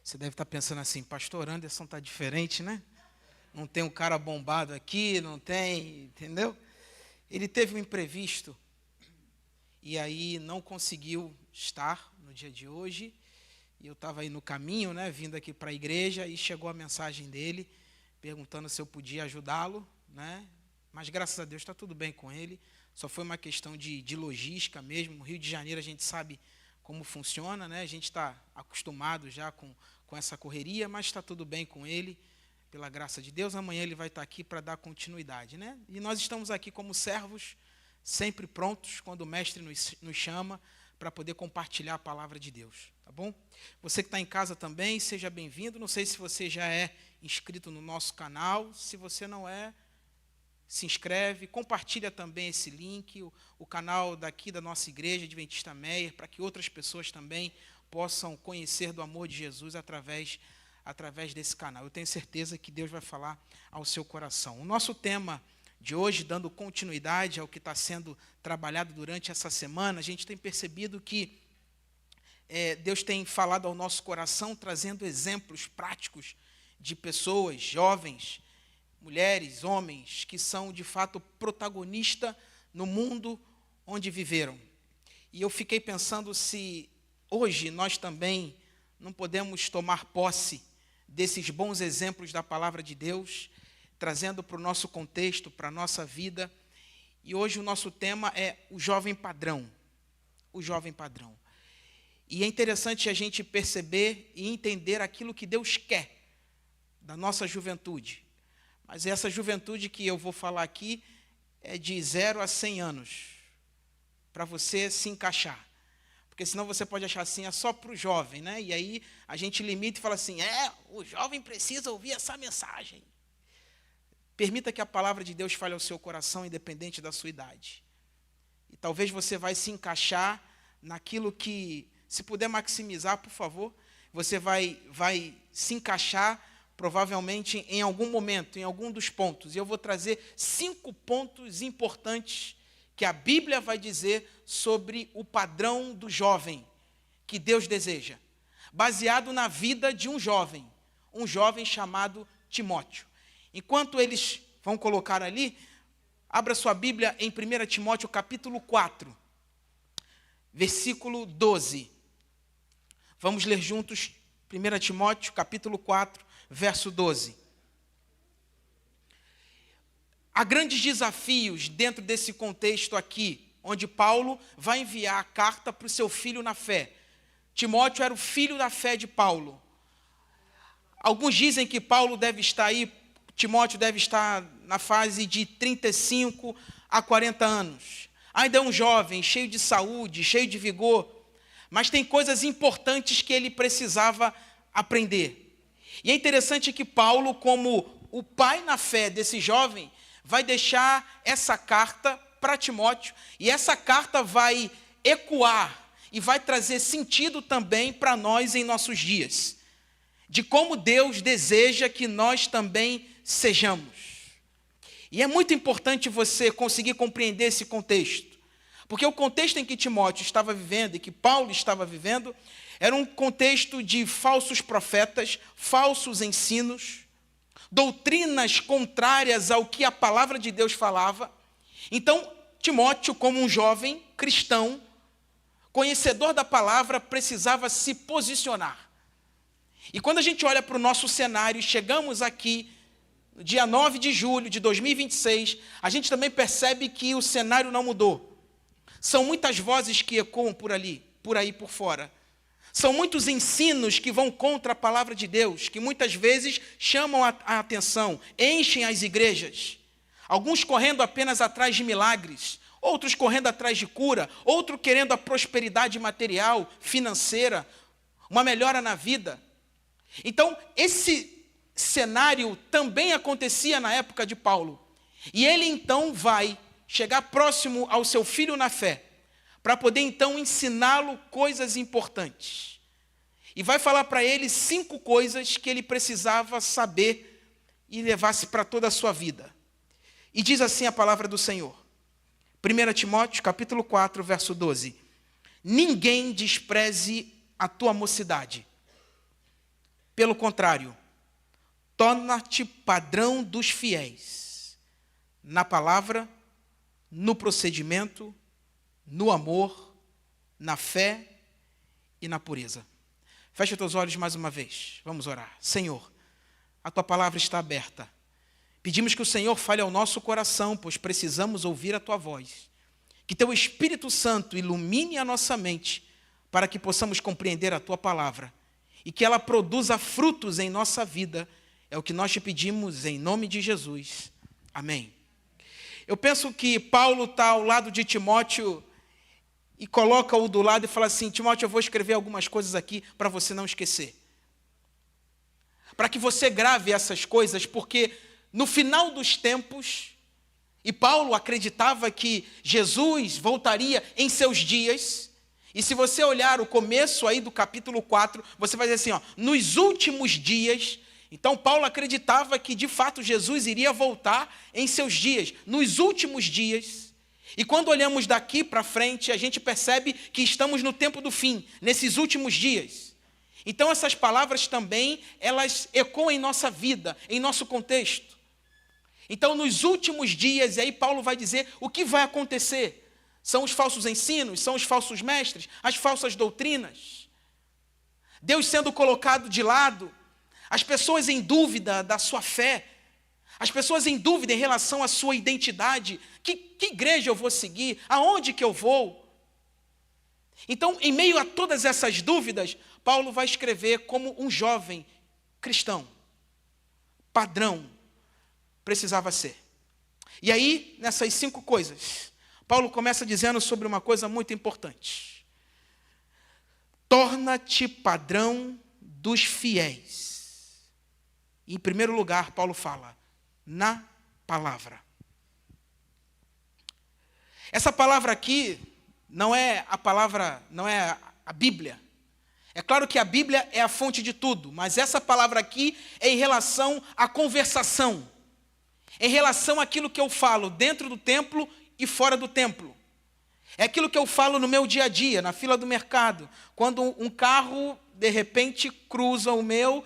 Você deve estar pensando assim, pastor Anderson está diferente, né? Não tem um cara bombado aqui, não tem, entendeu? Ele teve um imprevisto e aí não conseguiu estar no dia de hoje. E eu estava aí no caminho, né, vindo aqui para a igreja, e chegou a mensagem dele, perguntando se eu podia ajudá-lo, né? Mas graças a Deus está tudo bem com ele. Só foi uma questão de logística mesmo. No Rio de Janeiro a gente sabe como funciona, né? A gente está acostumado já com essa correria, mas está tudo bem com ele, pela graça de Deus. Amanhã ele vai estar aqui para dar continuidade, né? E nós estamos aqui como servos, sempre prontos, quando o mestre nos chama, para poder compartilhar a palavra de Deus, tá bom? Você que está em casa também, seja bem-vindo. Não sei se você já é inscrito no nosso canal. Se você não é, se inscreve, compartilha também esse link, o canal daqui da nossa igreja, Adventista Meyer, para que outras pessoas também possam conhecer do amor de Jesus através desse canal. Eu tenho certeza que Deus vai falar ao seu coração. O nosso tema de hoje, dando continuidade ao que está sendo trabalhado durante essa semana, a gente tem percebido que Deus tem falado ao nosso coração, trazendo exemplos práticos de pessoas, jovens, mulheres, homens, que são de fato protagonistas no mundo onde viveram. E eu fiquei pensando se hoje nós também não podemos tomar posse desses bons exemplos da palavra de Deus, trazendo para o nosso contexto, para a nossa vida. E hoje o nosso tema é o jovem padrão. O jovem padrão. E é interessante a gente perceber e entender aquilo que Deus quer da nossa juventude. Mas essa juventude que eu vou falar aqui é de 0 a 100 anos, para você se encaixar. Porque senão você pode achar assim, é só para o jovem, né? E aí a gente limita e fala assim, o jovem precisa ouvir essa mensagem. Permita que a palavra de Deus fale ao seu coração, independente da sua idade. E talvez você vai se encaixar naquilo que, se puder maximizar, por favor, você vai se encaixar provavelmente em algum momento, em algum dos pontos. E eu vou trazer 5 pontos importantes que a Bíblia vai dizer sobre o padrão do jovem que Deus deseja, baseado na vida de um jovem chamado Timóteo. Enquanto eles vão colocar ali, abra sua Bíblia em 1 Timóteo capítulo 4, versículo 12. Vamos ler juntos 1 Timóteo capítulo 4, verso 12. Há grandes desafios dentro desse contexto aqui, onde Paulo vai enviar a carta para o seu filho na fé. Timóteo era o filho da fé de Paulo. Alguns dizem que Paulo deve estar aí, Timóteo deve estar na fase de 35 a 40 anos. Ainda é um jovem, cheio de saúde, cheio de vigor, mas tem coisas importantes que ele precisava aprender. E é interessante que Paulo, como o pai na fé desse jovem, vai deixar essa carta para Timóteo, e essa carta vai ecoar e vai trazer sentido também para nós em nossos dias, de como Deus deseja que nós também sejamos. E é muito importante você conseguir compreender esse contexto, porque o contexto em que Timóteo estava vivendo e que Paulo estava vivendo era um contexto de falsos profetas, falsos ensinos, doutrinas contrárias ao que a palavra de Deus falava. Então, Timóteo, como um jovem cristão, conhecedor da palavra, precisava se posicionar. E quando a gente olha para o nosso cenário, chegamos aqui, no dia 9 de julho de 2026, a gente também percebe que o cenário não mudou. São muitas vozes que ecoam por aí por fora. São muitos ensinos que vão contra a palavra de Deus, que muitas vezes chamam a atenção, enchem as igrejas. Alguns correndo apenas atrás de milagres, outros correndo atrás de cura, outros querendo a prosperidade material, financeira, uma melhora na vida. Então, esse cenário também acontecia na época de Paulo. E ele então vai chegar próximo ao seu filho na fé, para poder então ensiná-lo coisas importantes. E vai falar para ele 5 coisas que ele precisava saber e levasse para toda a sua vida. E diz assim a palavra do Senhor. 1 Timóteo, capítulo 4, verso 12. Ninguém despreze a tua mocidade. Pelo contrário, torna-te padrão dos fiéis, na palavra, no procedimento, no amor, na fé e na pureza. Fecha os teus olhos mais uma vez. Vamos orar. Senhor, a tua palavra está aberta. Pedimos que o Senhor fale ao nosso coração, pois precisamos ouvir a tua voz. Que teu Espírito Santo ilumine a nossa mente, para que possamos compreender a tua palavra e que ela produza frutos em nossa vida. É o que nós te pedimos em nome de Jesus. Amém. Eu penso que Paulo está ao lado de Timóteo e coloca-o do lado e fala assim: Timóteo, eu vou escrever algumas coisas aqui para você não esquecer. Para que você grave essas coisas, porque no final dos tempos, e Paulo acreditava que Jesus voltaria em seus dias, e se você olhar o começo aí do capítulo 4, você vai dizer assim, ó, nos últimos dias. Então Paulo acreditava que de fato Jesus iria voltar em seus dias, nos últimos dias. E quando olhamos daqui para frente, a gente percebe que estamos no tempo do fim, nesses últimos dias. Então essas palavras também, elas ecoam em nossa vida, em nosso contexto. Então nos últimos dias, e aí Paulo vai dizer o que vai acontecer. São os falsos ensinos, são os falsos mestres, as falsas doutrinas. Deus sendo colocado de lado, as pessoas em dúvida da sua fé, as pessoas em dúvida em relação à sua identidade, que igreja eu vou seguir, aonde que eu vou? Então, em meio a todas essas dúvidas, Paulo vai escrever como um jovem cristão, padrão, precisava ser. E aí, nessas 5 coisas, Paulo começa dizendo sobre uma coisa muito importante. Torna-te padrão dos fiéis. E, em primeiro lugar, Paulo fala, na palavra. Essa palavra aqui não é a palavra, não é a Bíblia. É claro que a Bíblia é a fonte de tudo, mas essa palavra aqui é em relação à conversação, em relação àquilo que eu falo dentro do templo e fora do templo. É aquilo que eu falo no meu dia a dia, na fila do mercado. Quando um carro, de repente, cruza o meu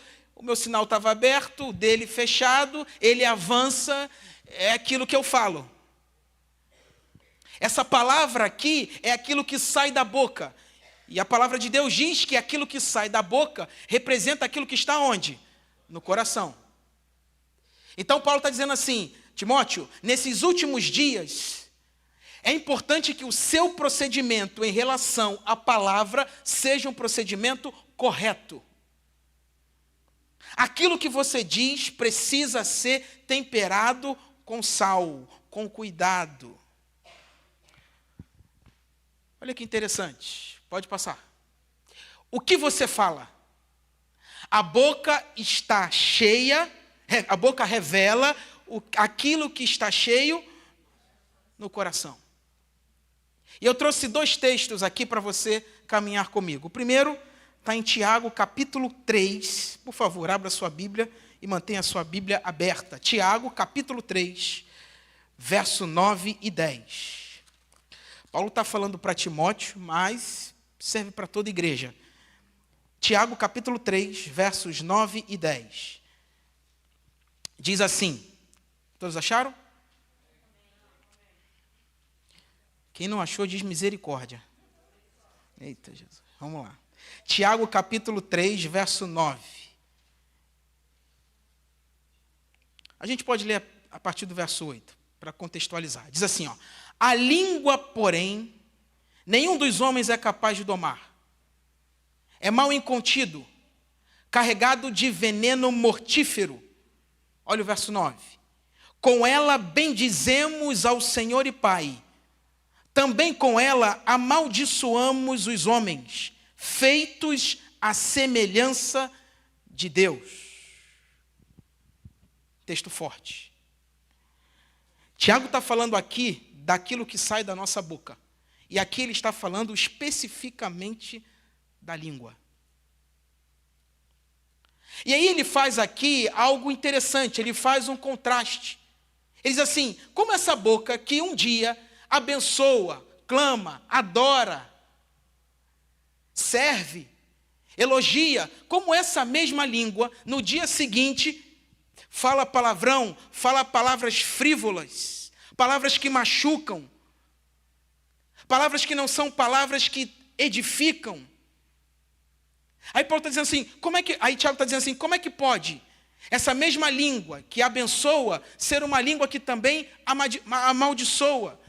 sinal estava aberto, o dele fechado, ele avança, é aquilo que eu falo. Essa palavra aqui é aquilo que sai da boca. E a palavra de Deus diz que aquilo que sai da boca representa aquilo que está onde? No coração. Então Paulo está dizendo assim, Timóteo, nesses últimos dias, é importante que o seu procedimento em relação à palavra seja um procedimento correto. Aquilo que você diz precisa ser temperado com sal, com cuidado. Olha que interessante, pode passar. O que você fala? A boca está cheia, a boca revela aquilo que está cheio no coração. E eu trouxe 2 textos aqui para você caminhar comigo. O primeiro está em Tiago, capítulo 3. Por favor, abra sua Bíblia e mantenha a sua Bíblia aberta. Tiago, capítulo 3, verso 9 e 10. Paulo está falando para Timóteo, mas serve para toda a igreja. Tiago, capítulo 3, versos 9 e 10. Diz assim, todos acharam? Quem não achou, diz misericórdia. Eita, Jesus, vamos lá. Tiago, capítulo 3, verso 9. A gente pode ler a partir do verso 8, para contextualizar. Diz assim, ó. A língua, porém, nenhum dos homens é capaz de domar. É mal incontido, carregado de veneno mortífero. Olha o verso 9. Com ela bendizemos ao Senhor e Pai. Também com ela amaldiçoamos os homens, feitos à semelhança de Deus. Texto forte. Tiago está falando aqui daquilo que sai da nossa boca. E aqui ele está falando especificamente da língua. E aí ele faz aqui algo interessante, ele faz um contraste. Ele diz assim, como essa boca que um dia abençoa, clama, adora, serve, elogia, como essa mesma língua, no dia seguinte, fala palavrão, fala palavras frívolas, palavras que machucam, palavras que não são palavras que edificam. Aí Paulo está dizendo assim, aí Tiago está dizendo assim, como é que pode essa mesma língua que abençoa ser uma língua que também amaldiçoa?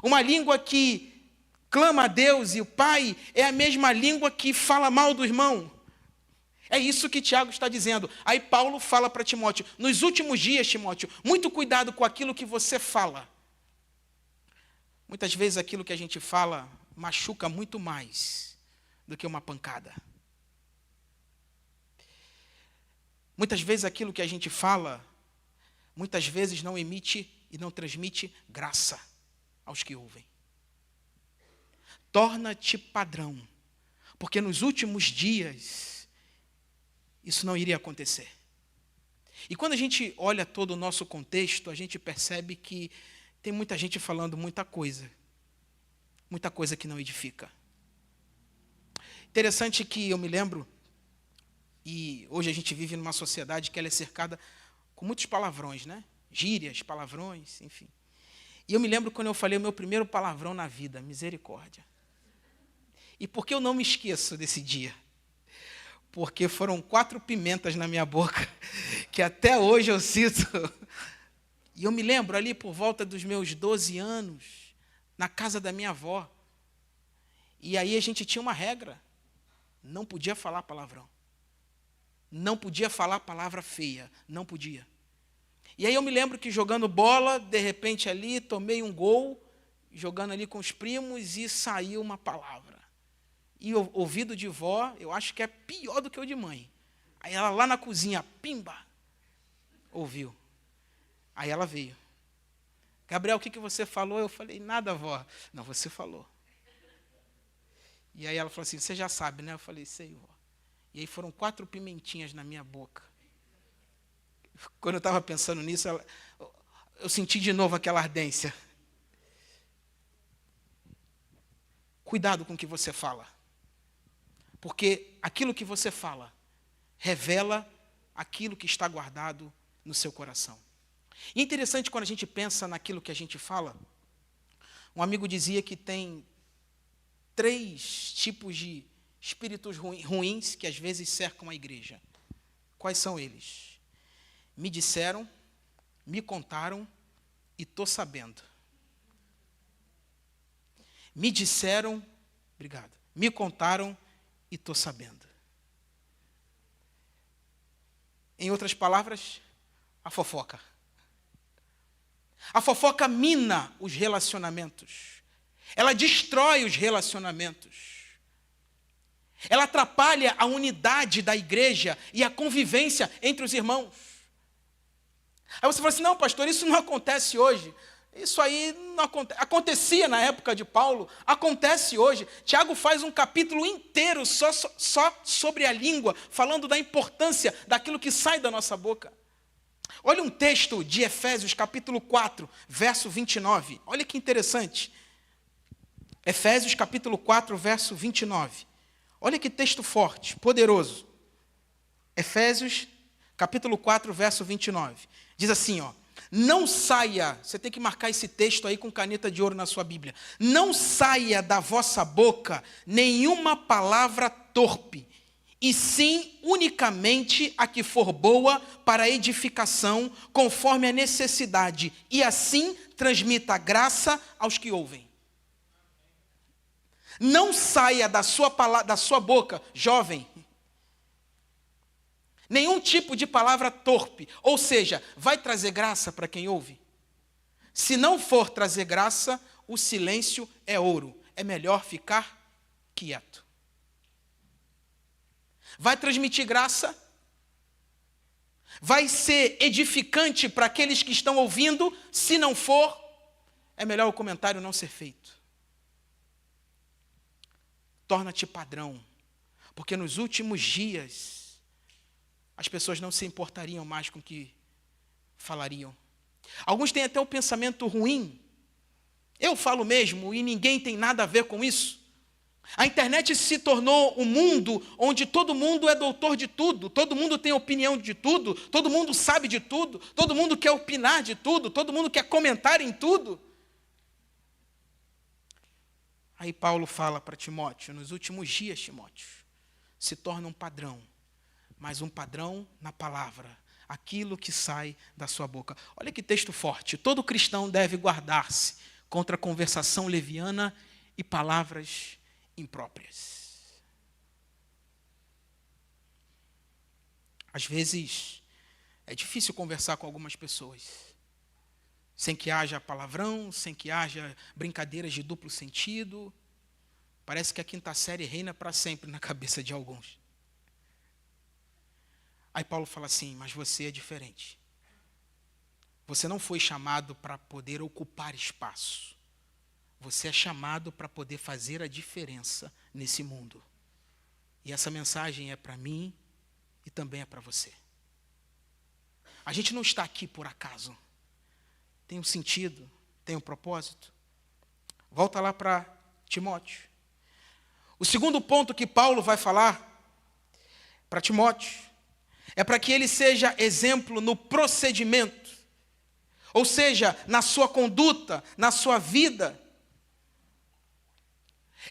Uma língua que clama a Deus e o Pai é a mesma língua que fala mal do irmão. É isso que Tiago está dizendo. Aí Paulo fala para Timóteo, nos últimos dias, Timóteo, muito cuidado com aquilo que você fala. Muitas vezes aquilo que a gente fala machuca muito mais do que uma pancada. Muitas vezes aquilo que a gente fala, muitas vezes não emite e não transmite graça aos que ouvem. Torna-te padrão, porque nos últimos dias isso não iria acontecer. E quando a gente olha todo o nosso contexto, a gente percebe que tem muita gente falando muita coisa que não edifica. Interessante que eu me lembro, e hoje a gente vive numa sociedade que ela é cercada com muitos palavrões, né? Gírias, palavrões, enfim. E eu me lembro quando eu falei o meu primeiro palavrão na vida, misericórdia. E por que eu não me esqueço desse dia? Porque foram 4 pimentas na minha boca, que até hoje eu sinto. E eu me lembro ali por volta dos meus 12 anos, na casa da minha avó. E aí a gente tinha uma regra, não podia falar palavrão. Não podia falar palavra feia, não podia. E aí eu me lembro que jogando bola, de repente ali, tomei um gol, jogando ali com os primos e saiu uma palavra. E o ouvido de vó, eu acho que é pior do que o de mãe. Aí ela lá na cozinha, pimba, ouviu. Aí ela veio. Gabriel, o que você falou? Eu falei, nada, vó. Não, você falou. E aí ela falou assim, você já sabe, né? Eu falei, sei, vó. E aí foram 4 pimentinhas na minha boca. Quando eu estava pensando nisso, eu senti de novo aquela ardência. Cuidado com o que você fala. Porque aquilo que você fala revela aquilo que está guardado no seu coração. E é interessante quando a gente pensa naquilo que a gente fala. Um amigo dizia que tem 3 tipos de espíritos ruins que às vezes cercam a igreja. Quais são eles? Me disseram, me contaram e estou sabendo. Me disseram, obrigado, me contaram e estou sabendo. Em outras palavras, a fofoca. A fofoca mina os relacionamentos. Ela destrói os relacionamentos. Ela atrapalha a unidade da igreja e a convivência entre os irmãos. Aí você fala assim, não, pastor, isso não acontece hoje. Isso aí não acontecia na época de Paulo, acontece hoje. Tiago faz um capítulo inteiro só sobre a língua, falando da importância daquilo que sai da nossa boca. Olha um texto de Efésios, capítulo 4, verso 29. Olha que interessante. Efésios, capítulo 4, verso 29. Olha que texto forte, poderoso. Efésios, capítulo 4, verso 29. Diz assim, ó. Não saia, você tem que marcar esse texto aí com caneta de ouro na sua Bíblia. Não saia da vossa boca nenhuma palavra torpe, e sim unicamente a que for boa para edificação, conforme a necessidade, e assim transmita graça aos que ouvem. Não saia da sua boca, jovem, nenhum tipo de palavra torpe, ou seja, vai trazer graça para quem ouve? Se não for trazer graça, o silêncio é ouro, é melhor ficar quieto. Vai transmitir graça? Vai ser edificante para aqueles que estão ouvindo? Se não for, é melhor o comentário não ser feito. Torna-te padrão, porque nos últimos dias as pessoas não se importariam mais com o que falariam. Alguns têm até um pensamento ruim. Eu falo mesmo e ninguém tem nada a ver com isso. A internet se tornou um mundo onde todo mundo é doutor de tudo, todo mundo tem opinião de tudo, todo mundo sabe de tudo, todo mundo quer opinar de tudo, todo mundo quer comentar em tudo. Aí Paulo fala para Timóteo, nos últimos dias, Timóteo, se torna um padrão, mas um padrão na palavra, aquilo que sai da sua boca. Olha que texto forte. Todo cristão deve guardar-se contra a conversação leviana e palavras impróprias. Às vezes, é difícil conversar com algumas pessoas, sem que haja palavrão, sem que haja brincadeiras de duplo sentido. Parece que a quinta série reina para sempre na cabeça de alguns. Aí Paulo fala assim, mas você é diferente. Você não foi chamado para poder ocupar espaço. Você é chamado para poder fazer a diferença nesse mundo. E essa mensagem é para mim e também é para você. A gente não está aqui por acaso. Tem um sentido, tem um propósito. Volta lá para Timóteo. O segundo ponto que Paulo vai falar para Timóteo é para que ele seja exemplo no procedimento, ou seja, na sua conduta, na sua vida.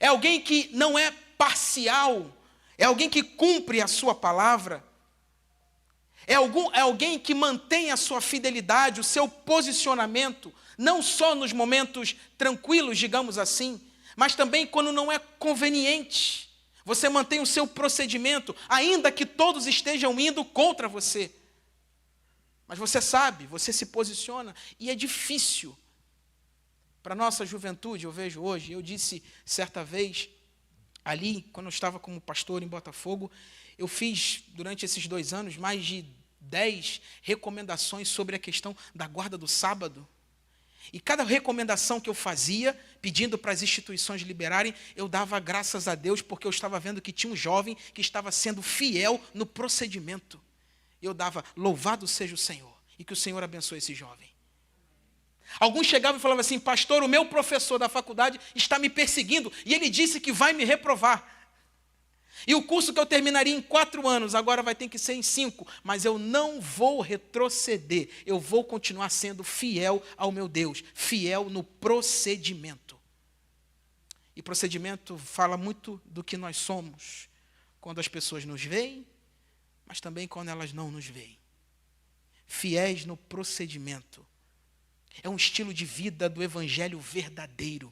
É alguém que não é parcial, é alguém que cumpre a sua palavra, é alguém que mantém a sua fidelidade, o seu posicionamento, não só nos momentos tranquilos, digamos assim, mas também quando não é conveniente. Você mantém o seu procedimento, ainda que todos estejam indo contra você. Mas você sabe, você se posiciona, e é difícil. Para a nossa juventude, eu vejo hoje, eu disse certa vez, ali, quando eu estava como pastor em Botafogo, eu fiz, durante esses 2 anos, mais de 10 recomendações sobre a questão da guarda do sábado. E cada recomendação que eu fazia, pedindo para as instituições liberarem, eu dava graças a Deus, porque eu estava vendo que tinha um jovem que estava sendo fiel no procedimento. Eu dava, louvado seja o Senhor, e que o Senhor abençoe esse jovem. Alguns chegavam e falavam assim, pastor, o meu professor da faculdade está me perseguindo, e ele disse que vai me reprovar. E o curso que eu terminaria em 4 anos, agora vai ter que ser em 5, mas eu não vou retroceder, eu vou continuar sendo fiel ao meu Deus, fiel no procedimento. E procedimento fala muito do que nós somos, quando as pessoas nos veem, mas também quando elas não nos veem. Fiéis no procedimento. É um estilo de vida do evangelho verdadeiro.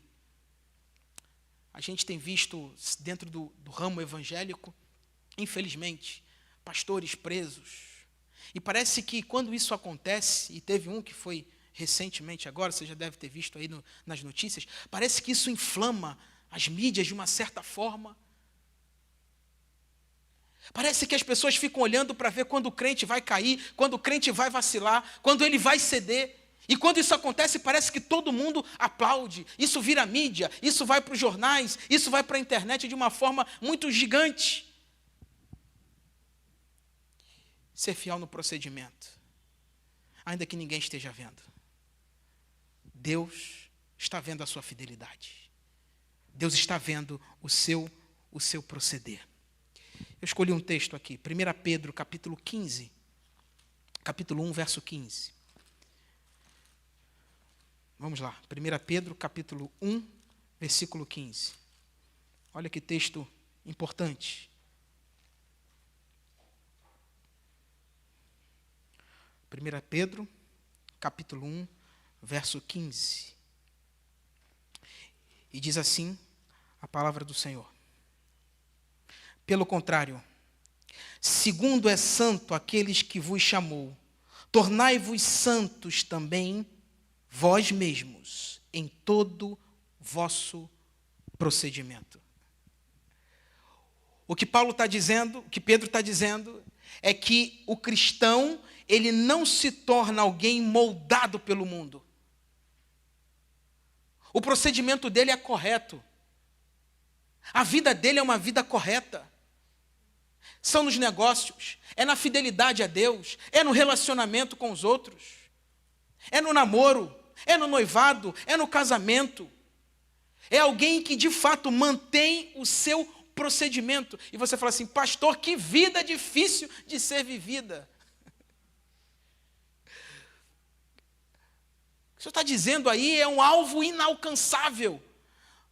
A gente tem visto dentro do ramo evangélico, infelizmente, pastores presos. E parece que quando isso acontece, e teve um que foi recentemente agora, você já deve ter visto aí nas notícias, parece que isso inflama as mídias de uma certa forma. Parece que as pessoas ficam olhando para ver quando o crente vai cair, quando o crente vai vacilar, quando ele vai ceder. E quando isso acontece, parece que todo mundo aplaude. Isso vira mídia, isso vai para os jornais, isso vai para a internet de uma forma muito gigante. Ser fiel no procedimento, ainda que ninguém esteja vendo. Deus está vendo a sua fidelidade. Deus está vendo o seu proceder. Eu escolhi um texto aqui, 1 Pedro, capítulo 15, capítulo 1, verso 15. Vamos lá, 1 Pedro, capítulo 1, versículo 15. Olha que texto importante. 1 Pedro, capítulo 1, verso 15. E diz assim a palavra do Senhor. Pelo contrário, segundo é santo aqueles que vos chamou, tornai-vos santos também vós mesmos, em todo vosso procedimento. O que Paulo está dizendo, o que Pedro está dizendo, é que o cristão, ele não se torna alguém moldado pelo mundo. O procedimento dele é correto. A vida dele é uma vida correta. São nos negócios, é na fidelidade a Deus, é no relacionamento com os outros, é no namoro, é no noivado, é no casamento. É alguém que de fato mantém o seu procedimento. E você fala assim, pastor, que vida difícil de ser vivida. O que o senhor está dizendo aí é um alvo inalcançável.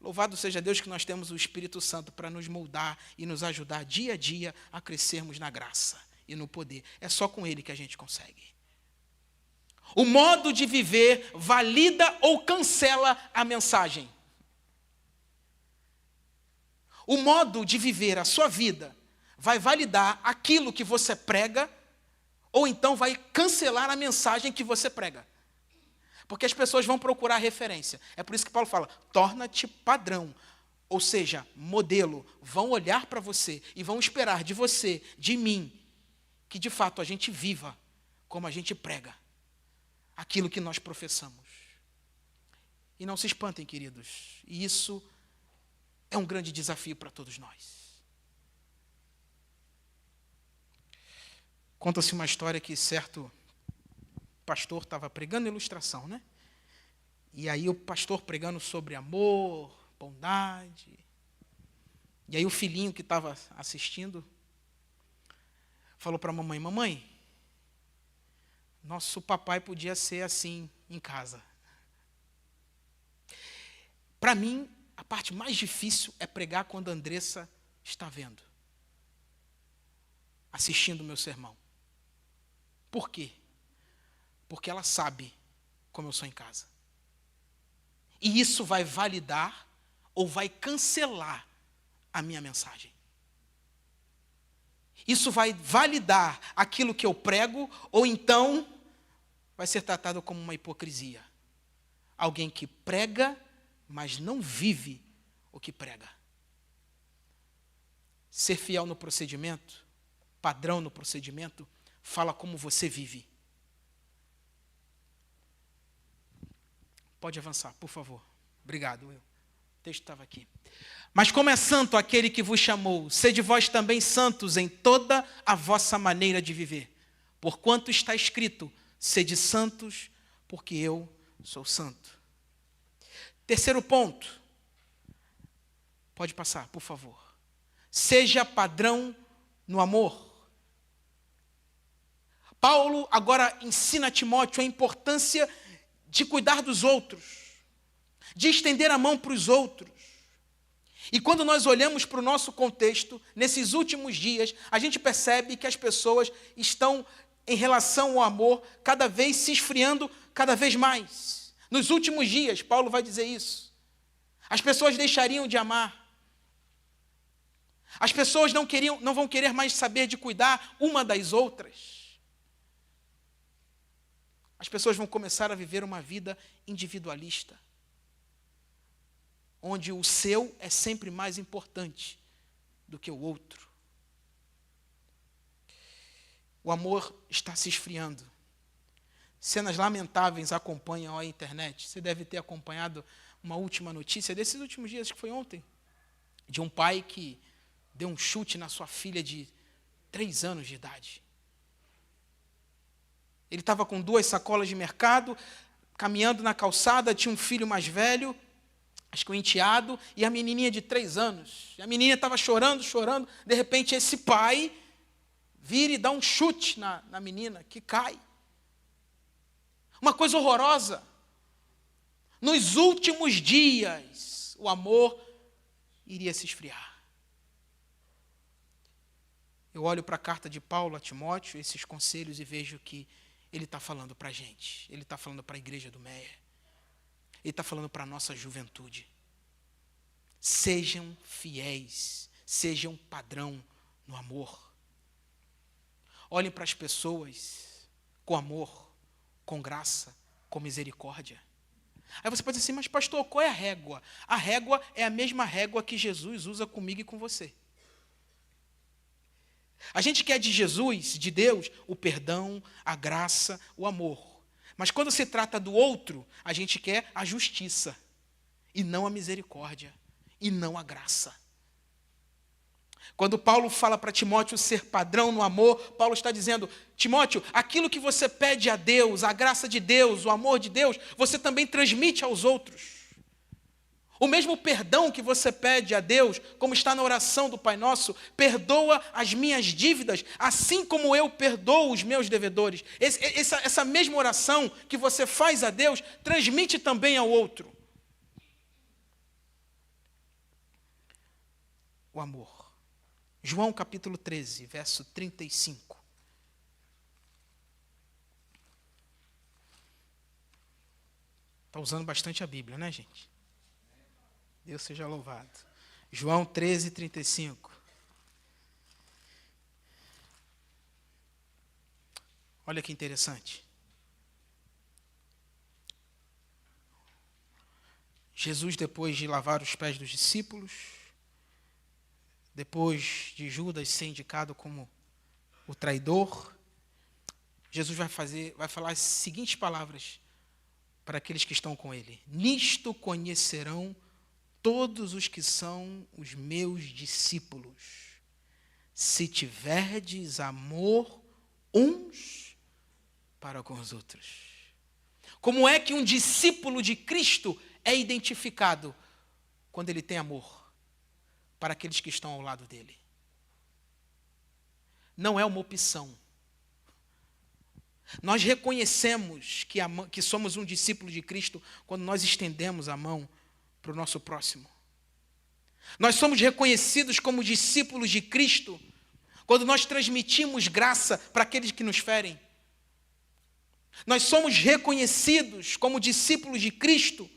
Louvado seja Deus que nós temos o Espírito Santo para nos moldar e nos ajudar dia a dia a crescermos na graça e no poder. É só com Ele que a gente consegue. O modo de viver valida ou cancela a mensagem. O modo de viver a sua vida vai validar aquilo que você prega ou então vai cancelar a mensagem que você prega. Porque as pessoas vão procurar referência. É por isso que Paulo fala, torna-te padrão. Ou seja, modelo. Vão olhar para você e vão esperar de você, de mim, que de fato a gente viva como a gente prega. Aquilo que nós professamos. E não se espantem, queridos. E isso é um grande desafio para todos nós. Conta-se uma história que certo pastor estava pregando ilustração, né? E aí o pastor pregando sobre amor, bondade. E aí o filhinho que estava assistindo falou para a mamãe, mamãe, nosso papai podia ser assim em casa. Para mim, a parte mais difícil é pregar quando a Andressa está vendo, assistindo o meu sermão. Por quê? Porque ela sabe como eu sou em casa. E isso vai validar ou vai cancelar a minha mensagem. Isso vai validar aquilo que eu prego ou então vai ser tratado como uma hipocrisia. Alguém que prega, mas não vive o que prega. Ser fiel no procedimento, padrão no procedimento, fala como você vive. Pode avançar, por favor. Obrigado, Will. O texto estava aqui. Mas como é santo aquele que vos chamou, sede vós também santos em toda a vossa maneira de viver. Porquanto está escrito, sede santos, porque eu sou santo. Terceiro ponto. Pode passar, por favor. Seja padrão no amor. Paulo agora ensina a Timóteo a importância de cuidar dos outros, de estender a mão para os outros. E quando nós olhamos para o nosso contexto, nesses últimos dias, a gente percebe que as pessoas estão, em relação ao amor, cada vez se esfriando cada vez mais. Nos últimos dias, Paulo vai dizer isso. As pessoas deixariam de amar. As pessoas não vão querer mais saber de cuidar uma das outras. As pessoas vão começar a viver uma vida individualista, onde o seu é sempre mais importante do que o outro. O amor está se esfriando. Cenas lamentáveis acompanham a internet. Você deve ter acompanhado uma última notícia desses últimos dias, que foi ontem, de um pai que deu um chute na sua filha de 3 anos de idade. Ele estava com 2 sacolas de mercado, caminhando na calçada, tinha um filho mais velho, acho que um enteado, e a menininha de 3 anos. E a menina estava chorando, de repente esse pai vira e dá um chute na menina, que cai. Uma coisa horrorosa. Nos últimos dias, o amor iria se esfriar. Eu olho para a carta de Paulo a Timóteo, esses conselhos, e vejo que ele está falando para a gente. Ele está falando para a igreja do Meia. Ele está falando para a nossa juventude. Sejam fiéis, sejam padrão no amor. Olhem para as pessoas com amor, com graça, com misericórdia. Aí você pode dizer assim, mas pastor, qual é a régua? A régua é a mesma régua que Jesus usa comigo e com você. A gente quer de Jesus, de Deus, o perdão, a graça, o amor. Mas quando se trata do outro, a gente quer a justiça, e não a misericórdia, e não a graça. Quando Paulo fala para Timóteo ser padrão no amor, Paulo está dizendo, Timóteo, aquilo que você pede a Deus, a graça de Deus, o amor de Deus, você também transmite aos outros. O mesmo perdão que você pede a Deus, como está na oração do Pai Nosso, perdoa as minhas dívidas, assim como eu perdoo os meus devedores. Essa mesma oração que você faz a Deus, transmite também ao outro. O amor. João capítulo 13, verso 35. Está usando bastante a Bíblia, né, gente? Deus seja louvado. João 13, 35. Olha que interessante. Jesus, depois de lavar os pés dos discípulos, depois de Judas ser indicado como o traidor, Jesus vai falar as seguintes palavras para aqueles que estão com ele: nisto conhecerão todos os que são os meus discípulos, se tiverdes amor uns para com os outros. Como é que um discípulo de Cristo é identificado? Quando ele tem amor para aqueles que estão ao lado dele. Não é uma opção. Nós reconhecemos que somos um discípulo de Cristo quando nós estendemos a mão para o nosso próximo. Nós somos reconhecidos como discípulos de Cristo quando nós transmitimos graça para aqueles que nos ferem. Nós somos reconhecidos como discípulos de Cristo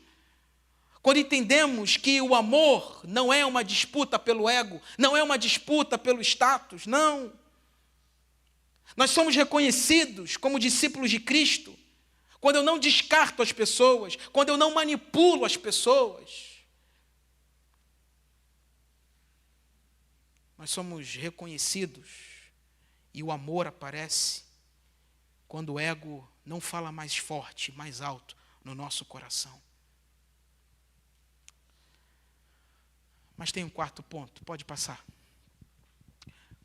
quando entendemos que o amor não é uma disputa pelo ego, não é uma disputa pelo status, não. Nós somos reconhecidos como discípulos de Cristo quando eu não descarto as pessoas, quando eu não manipulo as pessoas. Nós somos reconhecidos e o amor aparece quando o ego não fala mais forte, mais alto no nosso coração. Mas tem um quarto ponto, pode passar.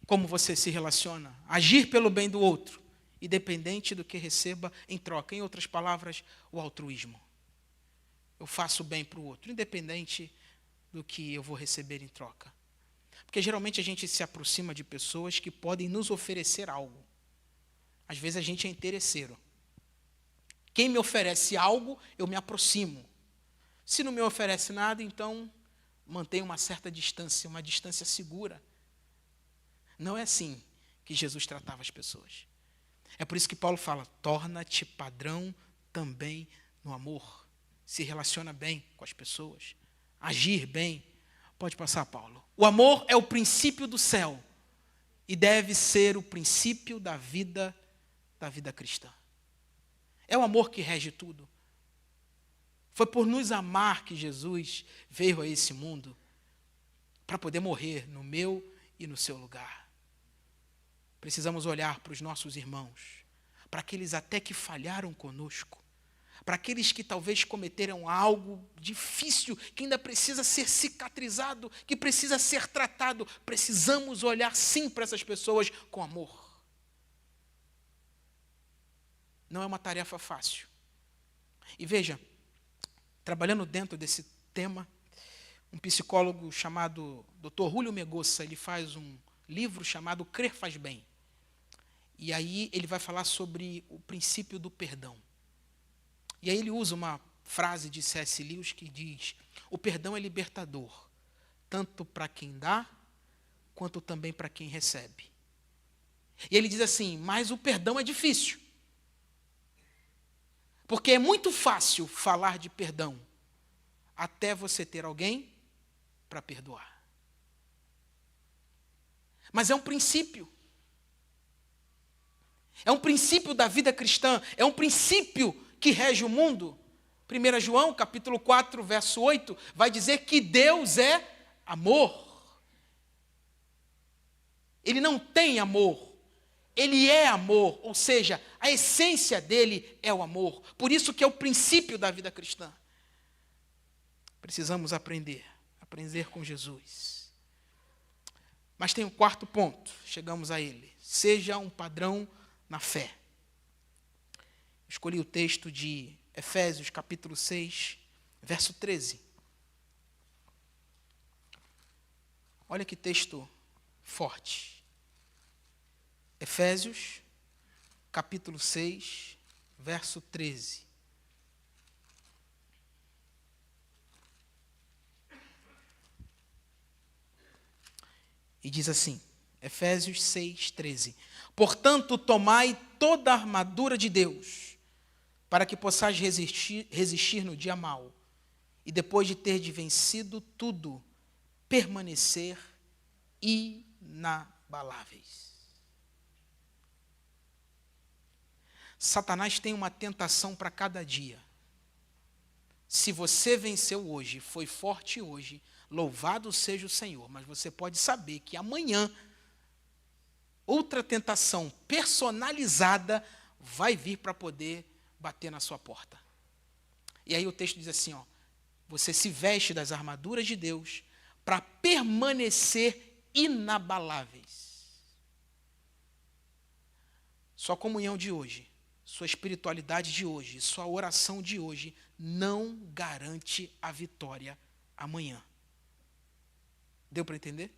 Como você se relaciona? Agir pelo bem do outro, independente do que receba em troca. Em outras palavras, o altruísmo. Eu faço bem para o outro, independente do que eu vou receber em troca. Porque geralmente a gente se aproxima de pessoas que podem nos oferecer algo. Às vezes a gente é interesseiro. Quem me oferece algo, eu me aproximo. Se não me oferece nada, então mantenho uma certa distância, uma distância segura. Não é assim que Jesus tratava as pessoas. É por isso que Paulo fala: torna-te padrão também no amor. Se relaciona bem com as pessoas. Agir bem. Pode passar, Paulo. O amor é o princípio do céu e deve ser o princípio da vida cristã. É o amor que rege tudo. Foi por nos amar que Jesus veio a esse mundo para poder morrer no meu e no seu lugar. Precisamos olhar para os nossos irmãos, para aqueles até que falharam conosco, para aqueles que talvez cometeram algo difícil, que ainda precisa ser cicatrizado, que precisa ser tratado. Precisamos olhar sim para essas pessoas com amor. Não é uma tarefa fácil. E veja, trabalhando dentro desse tema, um psicólogo chamado Dr. Julio Megossa, ele faz um livro chamado Crer Faz Bem. E aí ele vai falar sobre o princípio do perdão. E aí ele usa uma frase de C.S. Lewis que diz: o perdão é libertador, tanto para quem dá, quanto também para quem recebe. E ele diz assim: mas o perdão é difícil. Porque é muito fácil falar de perdão, até você ter alguém para perdoar. Mas é um princípio. É um princípio da vida cristã, é um princípio que rege o mundo. 1 João, capítulo 4, verso 8, vai dizer que Deus é amor. Ele não tem amor, ele é amor, ou seja, a essência dele é o amor. Por isso que é o princípio da vida cristã. Precisamos aprender com Jesus. Mas tem um quarto ponto, chegamos a ele. Seja um padrão na fé. Escolhi o texto de Efésios, capítulo 6, verso 13. Olha que texto forte. Efésios, capítulo 6, verso 13. E diz assim, Efésios 6, 13. Portanto, tomai toda a armadura de Deus, para que possais resistir no dia mau, e depois de ter vencido tudo, permanecer inabaláveis. Satanás tem uma tentação para cada dia. Se você venceu hoje, foi forte hoje, louvado seja o Senhor, mas você pode saber que amanhã outra tentação personalizada vai vir para poder bater na sua porta. E aí o texto diz assim, ó, você se veste das armaduras de Deus para permanecer inabaláveis. Sua comunhão de hoje, sua espiritualidade de hoje, sua oração de hoje não garante a vitória amanhã. Deu para entender?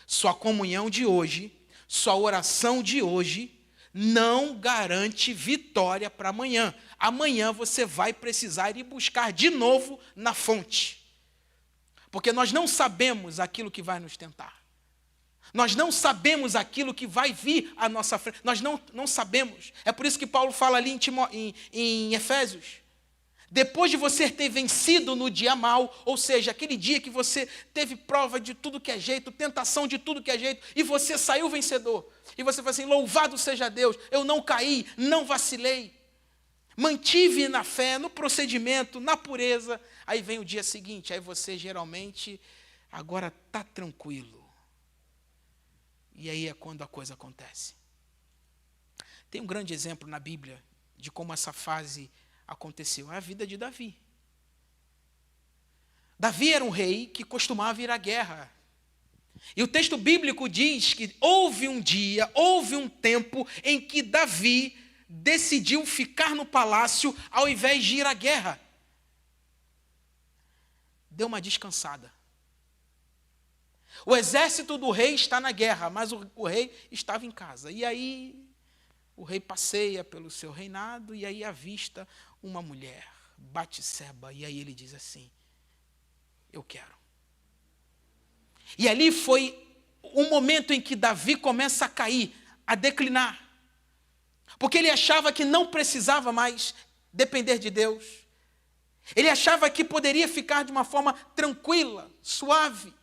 Sua comunhão de hoje, sua oração de hoje não garante vitória para amanhã. Amanhã você vai precisar ir buscar de novo na fonte. Porque nós não sabemos aquilo que vai nos tentar. Nós não sabemos aquilo que vai vir à nossa frente. Nós não sabemos. É por isso que Paulo fala ali em Efésios. Depois de você ter vencido no dia mau, ou seja, aquele dia que você teve prova de tudo que é jeito, tentação de tudo que é jeito, e você saiu vencedor. E você fala assim, louvado seja Deus, eu não caí, não vacilei. Mantive na fé, no procedimento, na pureza. Aí vem o dia seguinte, aí você geralmente agora está tranquilo. E aí é quando a coisa acontece. Tem um grande exemplo na Bíblia de como essa fase aconteceu. É a vida de Davi. Davi era um rei que costumava ir à guerra. E o texto bíblico diz que houve um dia, houve um tempo em que Davi decidiu ficar no palácio ao invés de ir à guerra. Deu uma descansada. O exército do rei está na guerra, mas o rei estava em casa. E aí o rei passeia pelo seu reinado e aí avista uma mulher, Batseba, e aí ele diz assim, eu quero. E ali foi um momento em que Davi começa a cair, a declinar. Porque ele achava que não precisava mais depender de Deus. Ele achava que poderia ficar de uma forma tranquila, suave.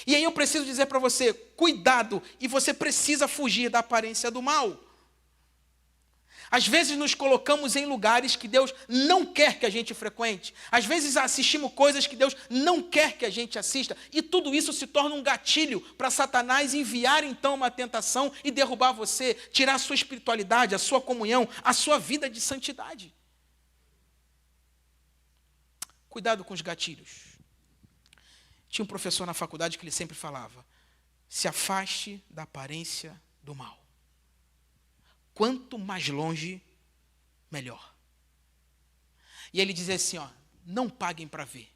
E aí eu preciso dizer para você, cuidado, e você precisa fugir da aparência do mal. Às vezes nos colocamos em lugares que Deus não quer que a gente frequente. Às vezes assistimos coisas que Deus não quer que a gente assista. E tudo isso se torna um gatilho para Satanás enviar então uma tentação e derrubar você, tirar a sua espiritualidade, a sua comunhão, a sua vida de santidade. Cuidado com os gatilhos. Tinha um professor na faculdade que ele sempre falava, se afaste da aparência do mal. Quanto mais longe, melhor. E ele dizia assim, ó, não paguem para ver.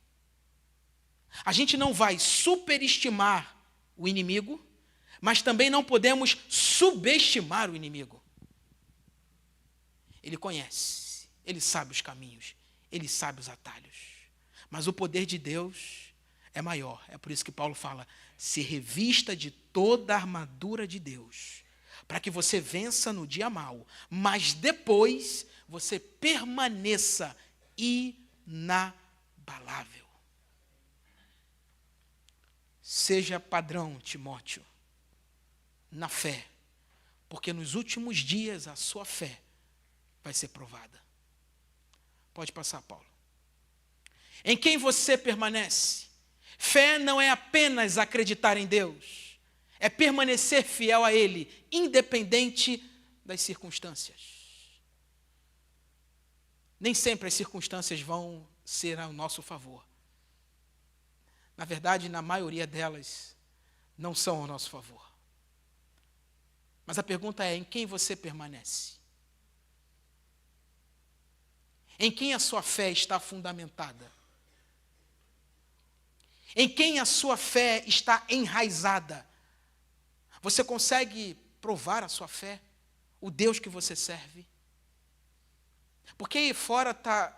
A gente não vai superestimar o inimigo, mas também não podemos subestimar o inimigo. Ele conhece, ele sabe os caminhos, ele sabe os atalhos. Mas o poder de Deus é maior. É por isso que Paulo fala, se revista de toda a armadura de Deus, para que você vença no dia mau, mas depois você permaneça inabalável. Seja padrão, Timóteo, na fé, porque nos últimos dias a sua fé vai ser provada. Pode passar, Paulo. Em quem você permanece? Fé não é apenas acreditar em Deus. É permanecer fiel a Ele, independente das circunstâncias. Nem sempre as circunstâncias vão ser ao nosso favor. Na verdade, na maioria delas, não são ao nosso favor. Mas a pergunta é, em quem você permanece? Em quem a sua fé está fundamentada? em quem a sua fé está enraizada. Você consegue provar a sua fé, o Deus que você serve? Porque aí fora está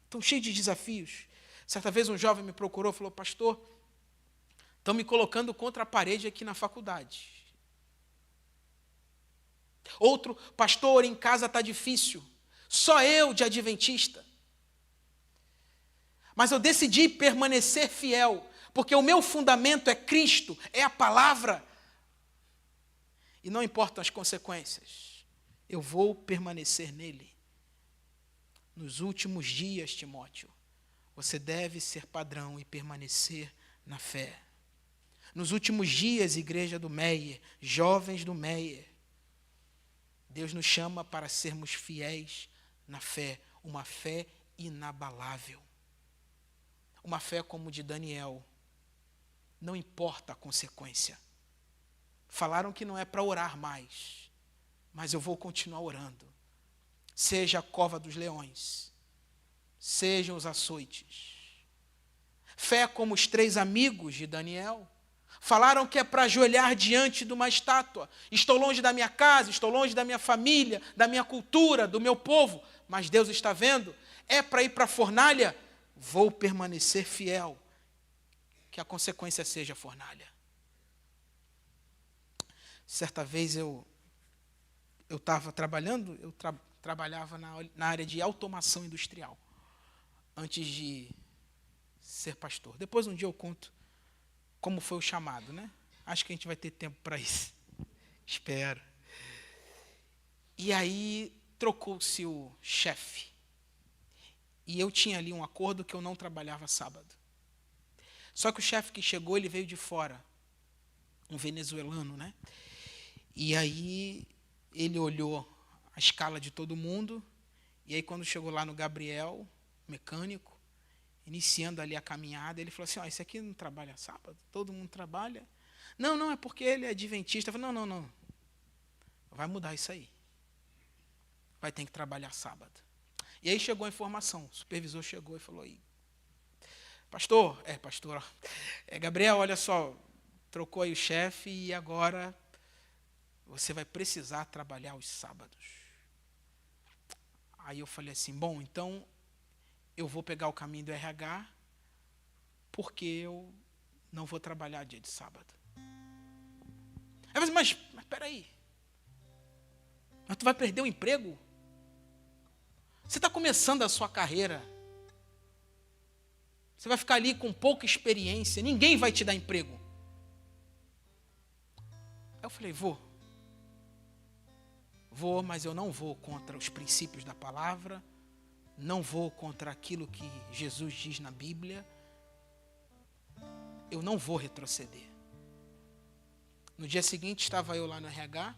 tão cheio de desafios. Certa vez um jovem me procurou e falou: pastor, estão me colocando contra a parede aqui na faculdade. Outro: pastor, em casa está difícil, só eu de adventista. Mas eu decidi permanecer fiel, porque o meu fundamento é Cristo, é a palavra. E não importam as consequências, eu vou permanecer nele. Nos últimos dias, Timóteo, você deve ser padrão e permanecer na fé. Nos últimos dias, igreja do Meier, jovens do Meier, Deus nos chama para sermos fiéis na fé, uma fé inabalável. Uma fé como de Daniel, não importa a consequência. Falaram que não é para orar mais, mas eu vou continuar orando. Seja a cova dos leões, sejam os açoites. Fé como os 3 amigos de Daniel. Falaram que é para ajoelhar diante de uma estátua. Estou longe da minha casa, estou longe da minha família, da minha cultura, do meu povo. Mas Deus está vendo. É para ir para a fornalha? Vou permanecer fiel. Que a consequência seja a fornalha. Certa vez eu estava trabalhando, trabalhava na área de automação industrial, antes de ser pastor. Depois um dia eu conto como foi o chamado, né? Acho que a gente vai ter tempo para isso. Espero. E aí trocou-se o chefe. E eu tinha ali um acordo que eu não trabalhava sábado. Só que o chefe que chegou, ele veio de fora. Um venezuelano, né? E aí ele olhou a escala de todo mundo. E aí quando chegou lá no Gabriel, mecânico, iniciando ali a caminhada, ele falou assim: esse aqui não trabalha sábado? Todo mundo trabalha? Não, é porque ele é adventista. Eu falei: não. Vai mudar isso aí. Vai ter que trabalhar sábado. E aí chegou a informação. O supervisor chegou e falou: pastor, Gabriel, olha só, trocou aí o chefe e agora você vai precisar trabalhar os sábados. Aí eu falei assim: bom, então eu vou pegar o caminho do RH, porque eu não vou trabalhar dia de sábado. Aí eu falei: mas espera aí, mas tu vai perder o emprego? Você está começando a sua carreira. Você vai ficar ali com pouca experiência, ninguém vai te dar emprego. Aí eu falei: vou, mas eu não vou contra os princípios da palavra, não vou contra aquilo que Jesus diz na Bíblia, eu não vou retroceder. No dia seguinte estava eu lá no RH,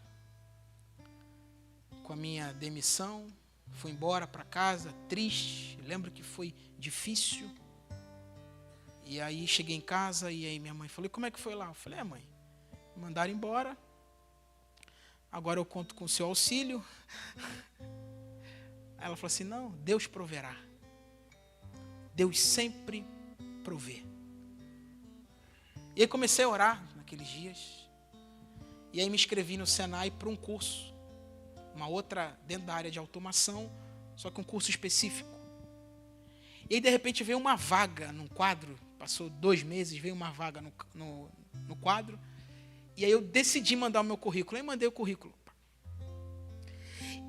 com a minha demissão, fui embora para casa, triste, lembro que foi difícil. E aí cheguei em casa e aí minha mãe falou: como é que foi lá? Eu falei: mãe, me mandaram embora, agora eu conto com o seu auxílio. Aí ela falou assim: não, Deus proverá. Deus sempre provê. E aí comecei a orar naqueles dias. E aí me inscrevi no Senai para um curso, uma outra dentro da área de automação, só que um curso específico. E aí de repente veio uma vaga num quadro, passou 2 meses, veio uma vaga no quadro, e aí eu decidi mandar o meu currículo. Aí mandei o currículo.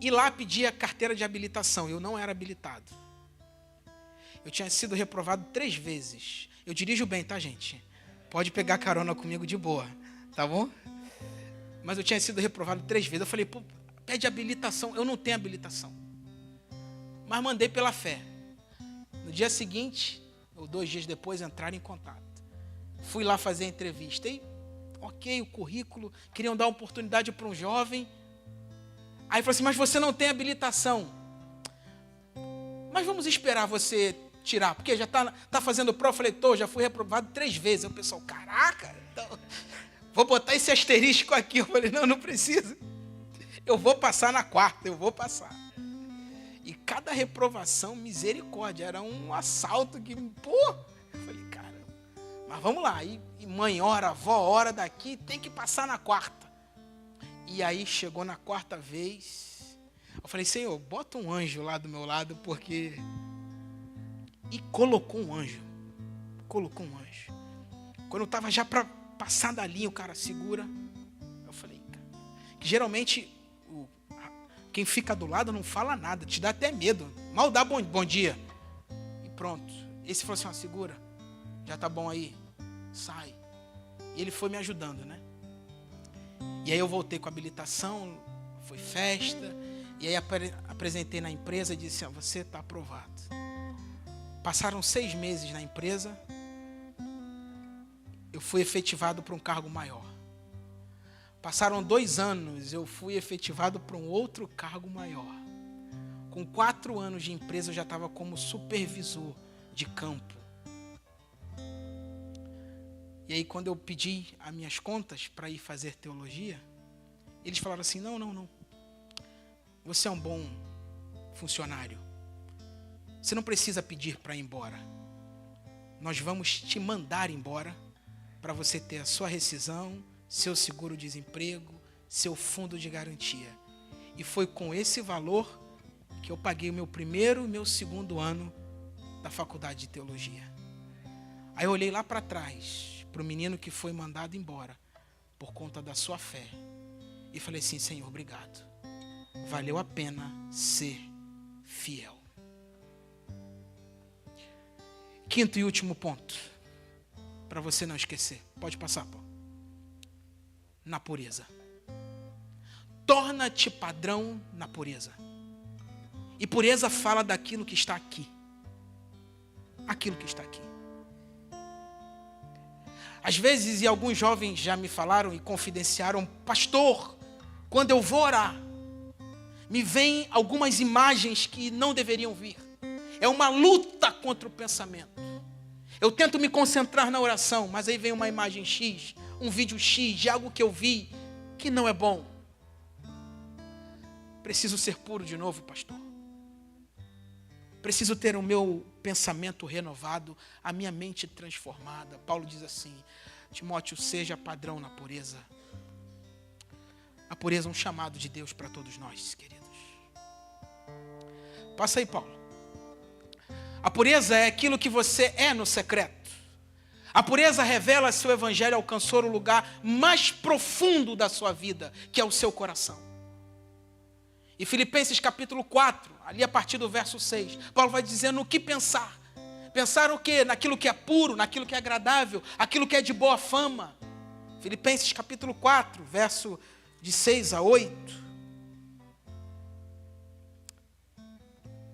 E lá pedia carteira de habilitação, eu não era habilitado. Eu tinha sido reprovado 3 vezes. Eu dirijo bem, tá, gente? Pode pegar carona comigo de boa, tá bom? Mas eu tinha sido reprovado 3 vezes. Eu falei: pô, pede habilitação. Eu não tenho habilitação. Mas mandei pela fé. No dia seguinte, ou 2 dias depois, entraram em contato. Fui lá fazer a entrevista. E, ok, o currículo, queriam dar oportunidade para um jovem. Aí falou assim: mas você não tem habilitação. Mas vamos esperar você tirar, porque já tá fazendo prova. Eu falei: já fui reprovado 3 vezes. Aí o pessoal: caraca, então, vou botar esse asterisco aqui. Eu falei: não precisa. Eu vou passar na 4ª, eu vou passar. E cada reprovação, misericórdia, era um assalto que, pô. Eu falei: caramba. Mas vamos lá. E mãe ora, avó ora daqui, tem que passar na quarta. E aí chegou na quarta vez. Eu falei, Senhor, bota um anjo lá do meu lado, porque... E colocou um anjo. Colocou um anjo. Quando eu estava já para passar da linha, o cara segura. Eu falei, cara, que geralmente quem fica do lado não fala nada, te dá até medo. Mal dá bom dia. E pronto. Esse falou assim, ó, segura. Já tá bom aí. Sai. E ele foi me ajudando, né? E aí eu voltei com a habilitação, foi festa. E aí apresentei na empresa e disse, ó, você está aprovado. Passaram 6 meses na empresa. Eu fui efetivado para um cargo maior. Passaram 2 anos, eu fui efetivado para um outro cargo maior. Com 4 anos de empresa, eu já estava como supervisor de campo. E aí, quando eu pedi as minhas contas para ir fazer teologia, eles falaram assim, não. Você é um bom funcionário. Você não precisa pedir para ir embora. Nós vamos te mandar embora para você ter a sua rescisão, seu seguro-desemprego, seu fundo de garantia. E foi com esse valor que eu paguei o meu primeiro e meu segundo ano da faculdade de teologia. Aí eu olhei lá para trás, para o menino que foi mandado embora por conta da sua fé. E falei assim, Senhor, obrigado. Valeu a pena ser fiel. 5º e último ponto, para você não esquecer. Pode passar, Paulo. Na pureza. Torna-te padrão na pureza. E pureza fala daquilo que está aqui. Aquilo que está aqui. Às vezes, e alguns jovens já me falaram e confidenciaram, pastor, quando eu vou orar, me vêm algumas imagens que não deveriam vir. É uma luta contra o pensamento. Eu tento me concentrar na oração, mas aí vem uma imagem X, um vídeo X, de algo que eu vi que não é bom. Preciso ser puro de novo, pastor. Preciso ter o meu pensamento renovado, a minha mente transformada. Paulo diz assim, Timóteo, seja padrão na pureza. A pureza é um chamado de Deus para todos nós, queridos. Passa aí, Paulo. A pureza é aquilo que você é no secreto. A pureza revela se o evangelho alcançou o lugar mais profundo da sua vida, que é o seu coração. E Filipenses capítulo 4, ali a partir do verso 6, Paulo vai dizendo o que pensar. Pensar o quê? Naquilo que é puro, naquilo que é agradável, aquilo que é de boa fama. Filipenses capítulo 4, verso de 6 a 8.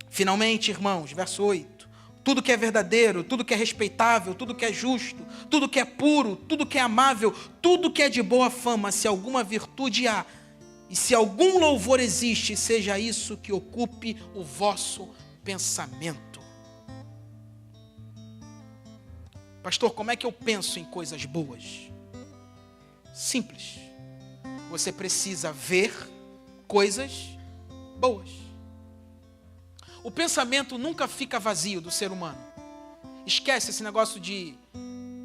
Finalmente, irmãos, verso 8. Tudo que é verdadeiro, tudo que é respeitável, tudo que é justo, tudo que é puro, tudo que é amável, tudo que é de boa fama, se alguma virtude há, e se algum louvor existe, seja isso que ocupe o vosso pensamento. Pastor, como é que eu penso em coisas boas? Simples. Você precisa ver coisas boas. O pensamento nunca fica vazio do ser humano. Esquece esse negócio de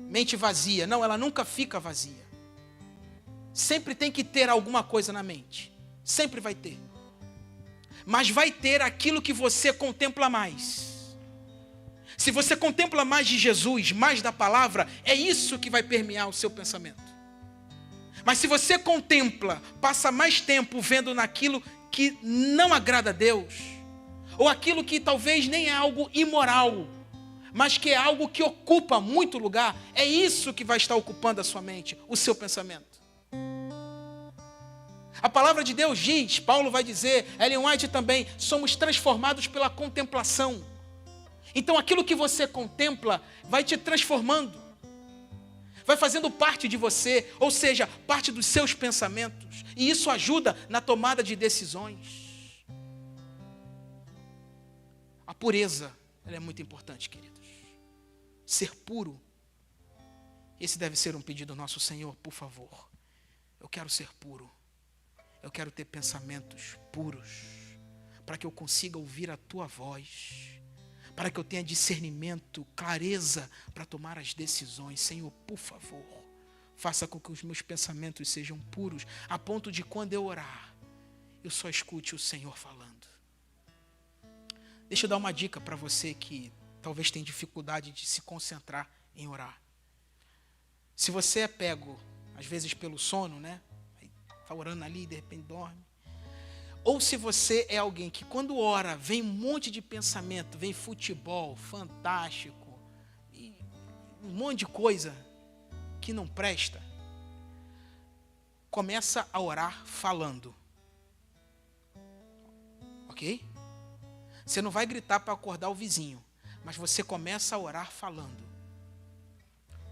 mente vazia. Não, ela nunca fica vazia. Sempre tem que ter alguma coisa na mente. Sempre vai ter. Mas vai ter aquilo que você contempla mais. Se você contempla mais de Jesus, mais da palavra, é isso que vai permear o seu pensamento. Mas se você contempla, passa mais tempo vendo naquilo que não agrada a Deus, ou aquilo que talvez nem é algo imoral, mas que é algo que ocupa muito lugar, é isso que vai estar ocupando a sua mente, o seu pensamento. A palavra de Deus diz, Paulo vai dizer, Ellen White também, somos transformados pela contemplação. Então aquilo que você contempla vai te transformando, vai fazendo parte de você, ou seja, parte dos seus pensamentos. E isso ajuda na tomada de decisões. A pureza, ela é muito importante, queridos. Ser puro. Esse deve ser um pedido nosso, Senhor, por favor. Eu quero ser puro. Eu quero ter pensamentos puros, para que eu consiga ouvir a tua voz, para que eu tenha discernimento, clareza para tomar as decisões. Senhor, por favor, faça com que os meus pensamentos sejam puros, a ponto de quando eu orar, eu só escute o Senhor falando. Deixa eu dar uma dica para você que talvez tenha dificuldade de se concentrar em orar. Se você é pego, às vezes pelo sono, né? Está orando ali, de repente dorme. Ou se você é alguém que quando ora, vem um monte de pensamento, vem futebol, fantástico, e um monte de coisa que não presta, começa a orar falando. Ok? Você não vai gritar para acordar o vizinho, mas você começa a orar falando.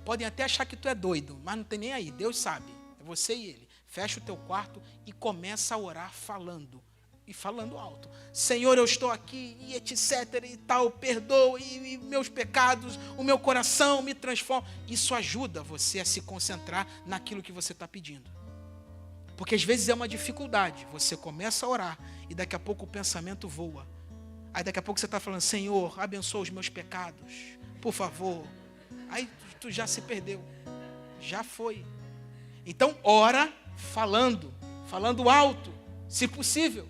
Podem até achar que tu é doido, mas não tem nem aí, Deus sabe, é você e Ele. Fecha o teu quarto e começa a orar falando. E falando alto. Senhor, eu estou aqui, e etc. e tal, perdoa e meus pecados, o meu coração me transforma. Isso ajuda você a se concentrar naquilo que você está pedindo. Porque às vezes é uma dificuldade. Você começa a orar e daqui a pouco o pensamento voa. Aí daqui a pouco você está falando, Senhor, abençoa os meus pecados, por favor. Aí tu já se perdeu. Já foi. Então ora falando alto, se possível.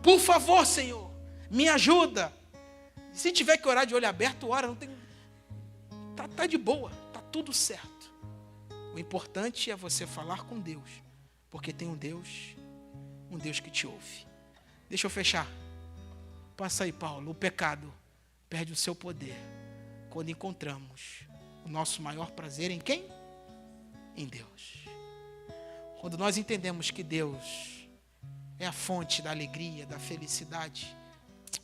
Por favor, Senhor, me ajuda. Se tiver que orar de olho aberto, ora, não tem. Tá de boa, tá tudo certo. O importante é você falar com Deus, porque tem um Deus que te ouve. Deixa eu fechar. Passa aí, Paulo. O pecado perde o seu poder quando encontramos o nosso maior prazer em quem? Em Deus. Quando nós entendemos que Deus é a fonte da alegria, da felicidade,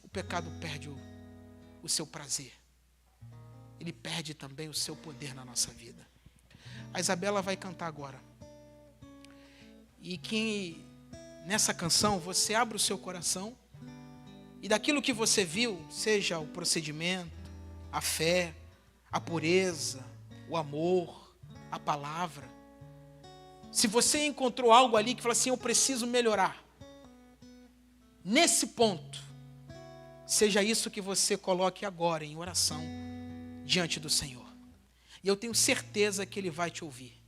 o pecado perde o seu prazer. Ele perde também o seu poder na nossa vida. A Isabela vai cantar agora. E que nessa canção você abra o seu coração e daquilo que você viu, seja o procedimento, a fé, a pureza, o amor, a palavra. Se você encontrou algo ali que fala assim, eu preciso melhorar. Nesse ponto, seja isso que você coloque agora em oração diante do Senhor. E eu tenho certeza que Ele vai te ouvir.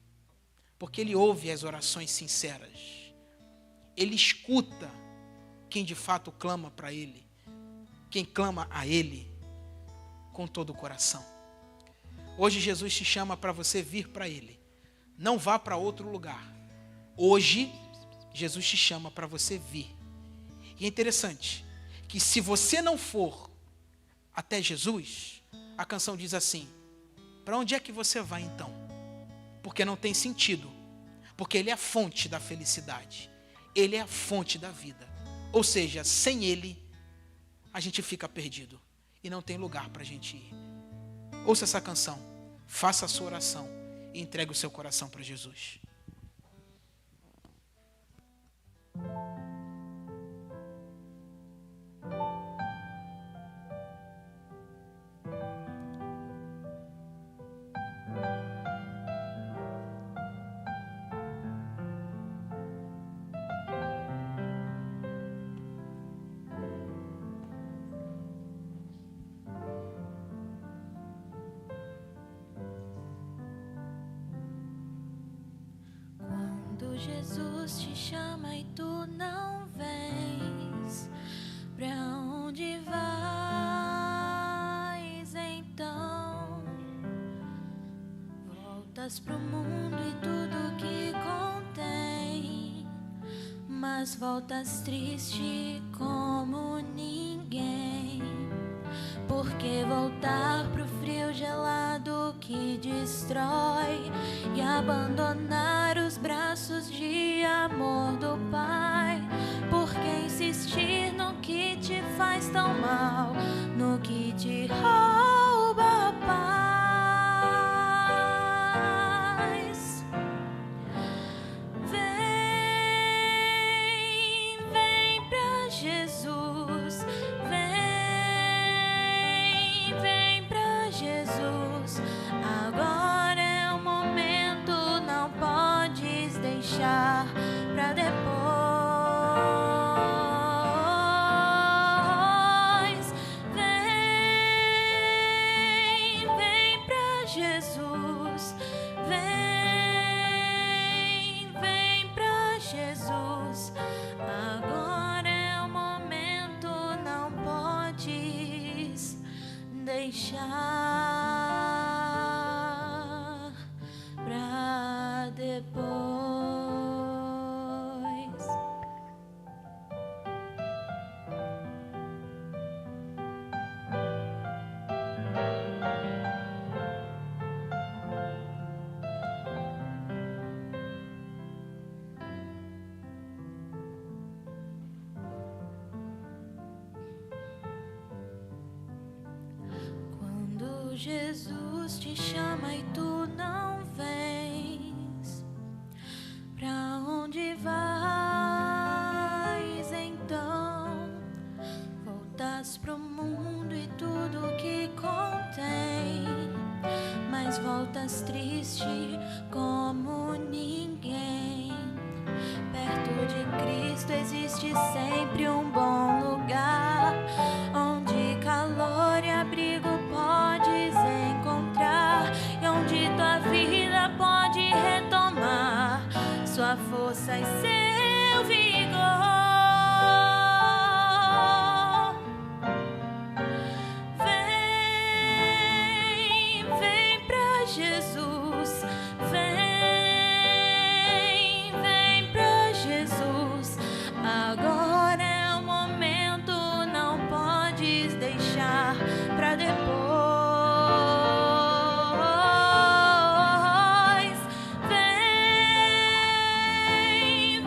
Porque Ele ouve as orações sinceras. Ele escuta quem de fato clama para Ele. Quem clama a Ele com todo o coração. Hoje Jesus te chama para você vir para Ele. Não vá para outro lugar. Hoje, Jesus te chama para você vir. E é interessante que se você não for até Jesus, a canção diz assim, para onde é que você vai então? Porque não tem sentido. Porque Ele é a fonte da felicidade. Ele é a fonte da vida. Ou seja, sem Ele, a gente fica perdido. E não tem lugar para a gente ir. Ouça essa canção, faça a sua oração e entregue o seu coração para Jesus. Jesus te chama e tu não vens, pra onde vais então? Voltas pro mundo e tudo que contém, mas voltas triste como ninguém. Porque voltar pro frio gelado que destrói e abandonar os braços de amor do Pai? Por que insistir no que te faz tão mal, no que te rouba a paz? Vem pra Jesus, vem pra Jesus. Agora é o momento, não podes deixar pra depois. Vem, Jesus te chama e tu não vens, pra onde vais então? Voltas pro mundo e tudo que contém, mas voltas triste como ninguém. Perto de Cristo existe sempre um bom lugar, onde calor e abrigo podes encontrar, e onde tua vida pode retomar sua força e seu vigor. Vem pra Jesus, vem pra Jesus. Agora é o momento, não podes deixar pra depois.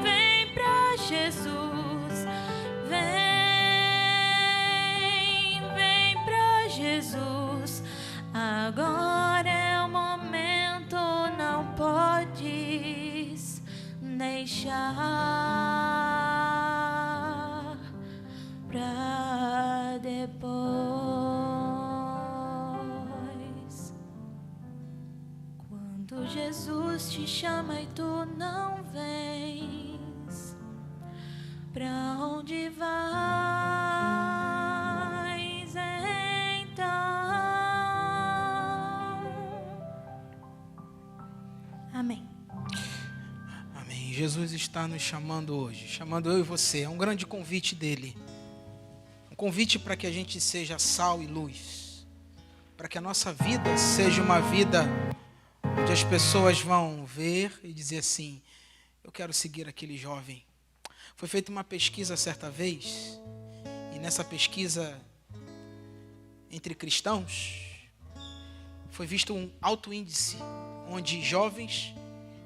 Vem pra Jesus, vem pra Jesus. Agora é o momento, não podes deixar pra depois. Quando Jesus te chama e tu não vens, pra onde vais então? Amém. Amém. Jesus está nos chamando hoje, chamando eu e você. É um grande convite dele. Um convite para que a gente seja sal e luz. Para que a nossa vida seja uma vida onde as pessoas vão ver e dizer assim: eu quero seguir aquele jovem. Foi feita uma pesquisa certa vez, e nessa pesquisa entre cristãos, foi visto um alto índice, onde jovens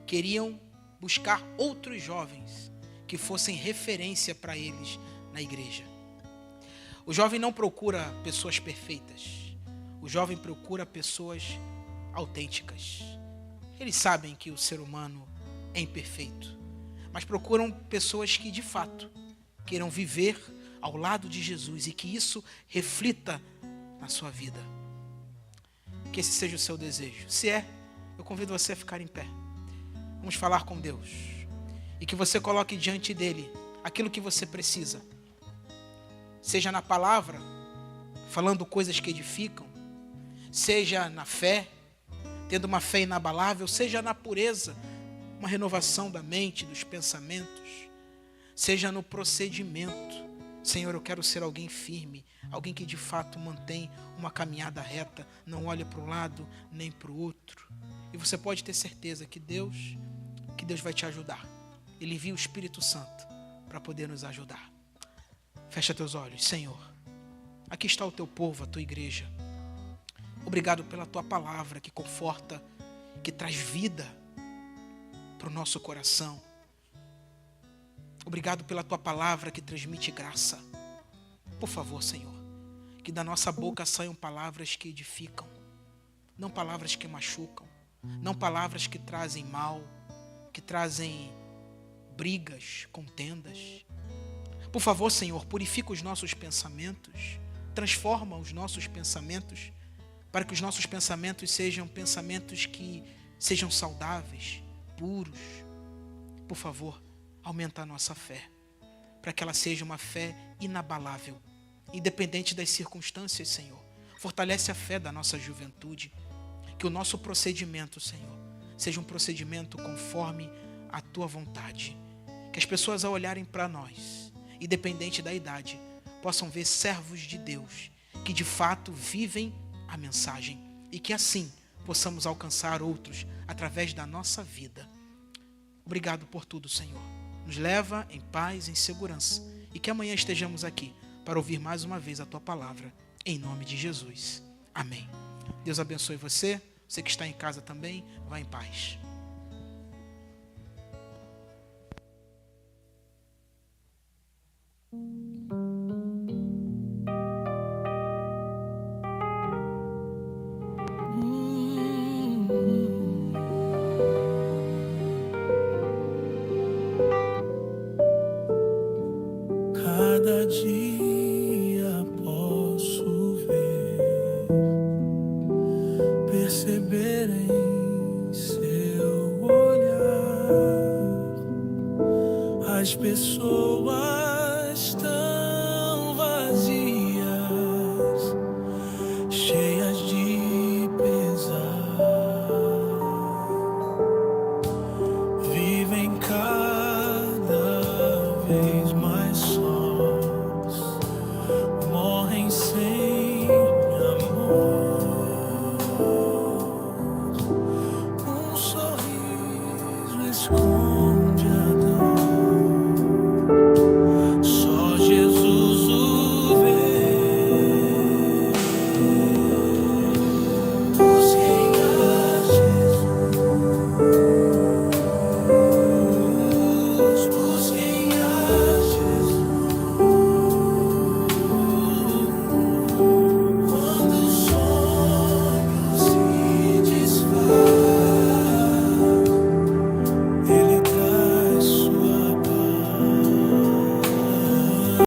queriam buscar outros jovens que fossem referência para eles na igreja. O jovem não procura pessoas perfeitas. O jovem procura pessoas autênticas. Eles sabem que o ser humano é imperfeito, mas procuram pessoas que de fato queiram viver ao lado de Jesus e que isso reflita na sua vida. Que esse seja o seu desejo. Se é, eu convido você a ficar em pé. Vamos falar com Deus. E que você coloque diante dele aquilo que você precisa. Seja na palavra, falando coisas que edificam. Seja na fé, tendo uma fé inabalável. Seja na pureza, uma renovação da mente, dos pensamentos. Seja no procedimento. Senhor, eu quero ser alguém firme, alguém que de fato mantém uma caminhada reta, não olha para um lado nem para o outro. E você pode ter certeza que Deus vai te ajudar. Ele envia o Espírito Santo para poder nos ajudar. Fecha teus olhos. Senhor, aqui está o teu povo, a tua igreja. Obrigado pela tua palavra que conforta, que traz vida para o nosso coração. Obrigado pela tua palavra que transmite graça. Por favor, Senhor, que da nossa boca saiam palavras que edificam, não palavras que machucam, não palavras que trazem mal, que trazem brigas, contendas. Por favor, Senhor, purifica os nossos pensamentos, transforma os nossos pensamentos, para que os nossos pensamentos sejam pensamentos que sejam saudáveis, puros. Por favor, aumenta a nossa fé, para que ela seja uma fé inabalável, independente das circunstâncias, Senhor. Fortalece a fé da nossa juventude, que o nosso procedimento, Senhor, seja um procedimento conforme a tua vontade. Que as pessoas, ao olharem para nós, independente da idade, possam ver servos de Deus, que de fato vivem a mensagem, e que assim possamos alcançar outros através da nossa vida. Obrigado por tudo, Senhor. Nos leva em paz, em segurança, e que amanhã estejamos aqui para ouvir mais uma vez a tua palavra, em nome de Jesus. Amém. Deus abençoe você. Você que está em casa também, vá em paz. cada dia posso ver, perceber em seu olhar as pessoas tão vazias, cheias de pesar, vivem cada vez mais sós, morrem sem amor. Um sorriso esconde